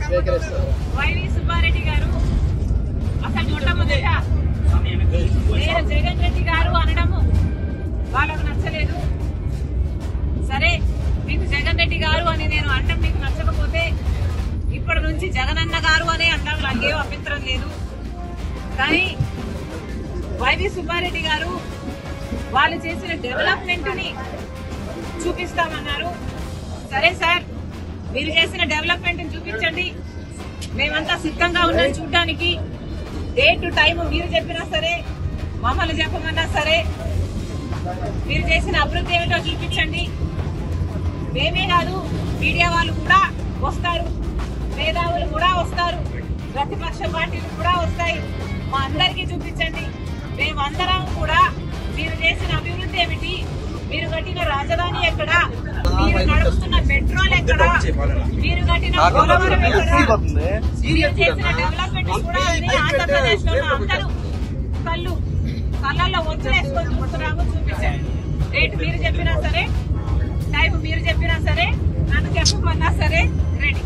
YV Subbareddy గారు అసలు మొట్టమొదట నేను జగన్ రెడ్డి గారు అనడము వాళ్ళకు నచ్చలేదు. సరే, మీకు జగన్ రెడ్డి గారు అని నేను అనడం మీకు నచ్చకపోతే ఇప్పటి నుంచి జగనన్న గారు అనే అనడం నాకేం అభ్యంతరం లేదు. కానీ వైవి సుబ్బారెడ్డి గారు వాళ్ళు చేసిన డెవలప్మెంట్ ని చూపిస్తామన్నారు. సరే సార్, మీరు చేసిన డెవలప్మెంట్ ని చూపించండి, మేమంతా సిద్ధంగా ఉన్నాం చూడడానికి. డేట్ టైం మీరు చెప్పినా సరే, మమ్మల్ని చెప్పమన్నా సరే, మీరు చేసిన అభివృద్ధి ఏమిటో చూపించండి. మేమే కాదు, మీడియా వాళ్ళు కూడా వస్తారు, మేధావులు కూడా వస్తారు, ప్రతిపక్ష పార్టీలు కూడా వస్తాయి. మా అందరికీ చూపించండి. మేమందరం కూడా మీరు చేసిన అభివృద్ధి ఏమిటి, మీరు కట్టిన రాజధాని ఎక్కడ, మీరు నడుపుతున్న మెట్రోలు ఎక్కడ, మీరు కట్టిన పోలవరం ఎక్కడ, మీరు చేసిన డెవలప్మెంట్ కూడా ఆంధ్రప్రదేశ్ లో అందరూ కళ్ళల్లో వచ్చేసుకొని చూస్తున్నాము. చూపించండి. రేటు మీరు చెప్పినా సరే, టైం మీరు చెప్పినా సరే, నన్ను చెప్పమన్నా సరే రెడీ.